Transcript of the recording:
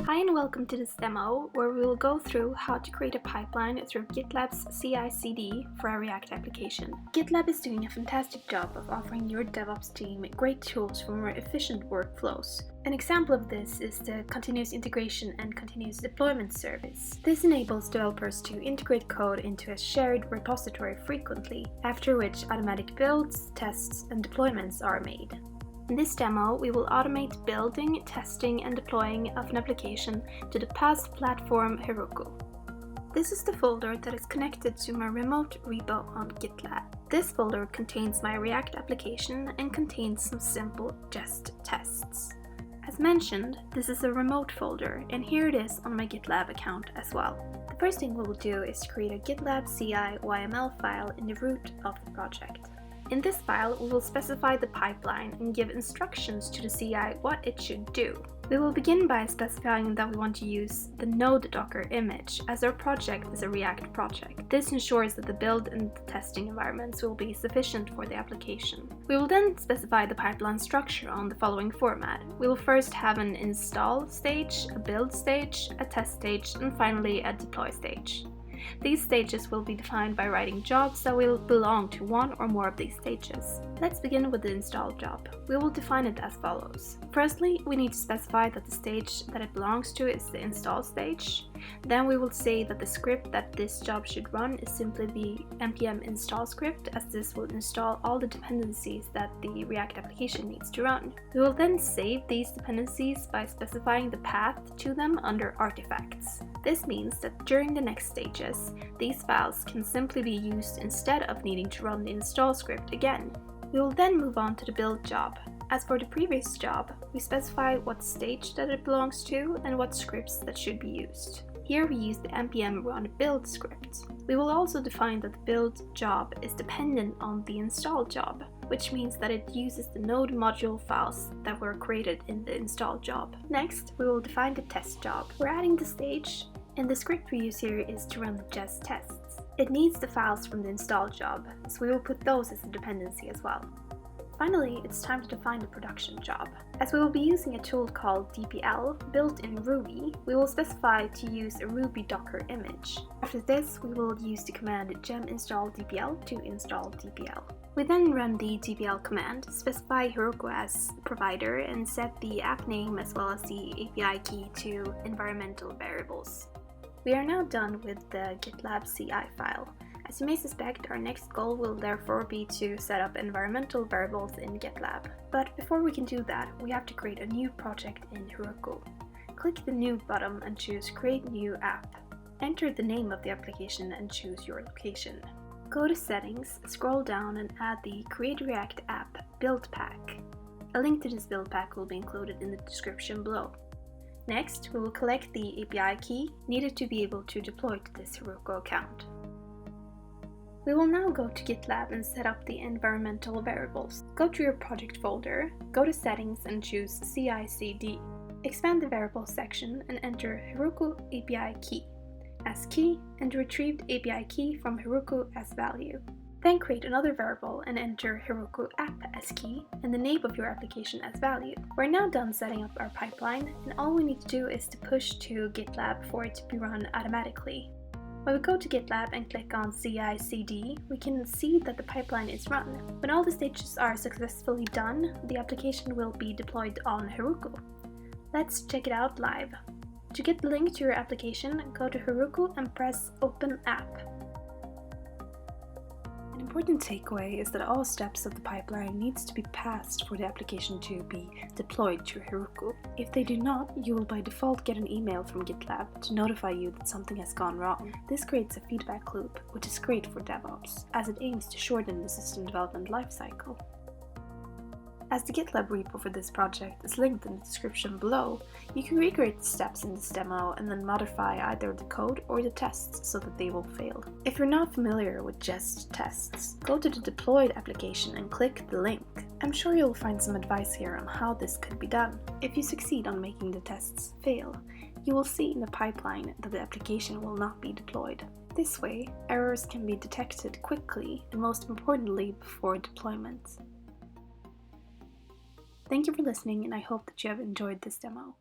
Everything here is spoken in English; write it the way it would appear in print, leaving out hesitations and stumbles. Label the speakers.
Speaker 1: Hi and welcome to this demo where we will go through how to create a pipeline through GitLab's CI/CD for a React application. GitLab is doing a fantastic job of offering your DevOps team great tools for more efficient workflows. An example of this is the continuous integration and continuous deployment service. This enables developers to integrate code into a shared repository frequently, after which automatic builds, tests, and deployments are made. In this demo, we will automate building, testing, and deploying of an application to the PaaS platform Heroku. This is the folder that is connected to my remote repo on GitLab. This folder contains my React application and contains some simple just tests. As mentioned, this is a remote folder, and here it is on my GitLab account as well. The first thing we will do is create a GitLab CI YML file in the root of the project. In this file, we will specify the pipeline and give instructions to the CI what it should do. We will begin by specifying that we want to use the node Docker image, as our project is a React project. This ensures that the build and testing environments will be sufficient for the application. We will then specify the pipeline structure on the following format. We will first have an install stage, a build stage, a test stage, and finally a deploy stage. These stages will be defined by writing jobs that will belong to one or more of these stages. Let's begin with the install job. We will define it as follows. Firstly, we need to specify that the stage that it belongs to is the install stage. Then we will say that the script that this job should run is simply the npm install script, as this will install all the dependencies that the React application needs to run. We will then save these dependencies by specifying the path to them under artifacts. This means that during the next stages, these files can simply be used instead of needing to run the install script again. We will then move on to the build job. As for the previous job, we specify what stage that it belongs to and what scripts that should be used. Here we use the npm run build script. We will also define that the build job is dependent on the install job, which means that it uses the node module files that were created in the install job. Next, we will define the test job. We're adding the stage, and the script we use here is to run the just tests. It needs the files from the install job, so we will put those as a dependency as well. Finally, it's time to define the production job. As we will be using a tool called DPL built in Ruby, we will specify to use a Ruby Docker image. After this, we will use the command gem install DPL to install DPL. We then run the DPL command, specify Heroku as provider, and set the app name as well as the API key to environmental variables. We are now done with the GitLab CI file. As you may suspect, our next goal will therefore be to set up environmental variables in GitLab. But before we can do that, we have to create a new project in Heroku. Click the New button and choose Create New App. Enter the name of the application and choose your location. Go to Settings, scroll down and add the Create React App build pack. A link to this build pack will be included in the description below. Next, we will collect the API key needed to be able to deploy to this Heroku account. We will now go to GitLab and set up the environmental variables. Go to your project folder, go to Settings and choose CI/CD. Expand the variables section and enter Heroku API key as key and retrieve the API key from Heroku as value. Then create another variable and enter Heroku app as key and the name of your application as value. We're now done setting up our pipeline, and all we need to do is to push to GitLab for it to be run automatically. When we go to GitLab and click on CI/CD, we can see that the pipeline is run. When all the stages are successfully done, the application will be deployed on Heroku. Let's check it out live. To get the link to your application, go to Heroku and press Open App. An important takeaway is that all steps of the pipeline needs to be passed for the application to be deployed to Heroku. If they do not, you will by default get an email from GitLab to notify you that something has gone wrong. This creates a feedback loop, which is great for DevOps, as it aims to shorten the system development lifecycle. As the GitLab repo for this project is linked in the description below, you can recreate the steps in this demo and then modify either the code or the tests so that they will fail. If you're not familiar with just tests, go to the deployed application and click the link. I'm sure you'll find some advice here on how this could be done. If you succeed on making the tests fail, you will see in the pipeline that the application will not be deployed. This way, errors can be detected quickly and most importantly before deployment. Thank you for listening, and I hope that you have enjoyed this demo.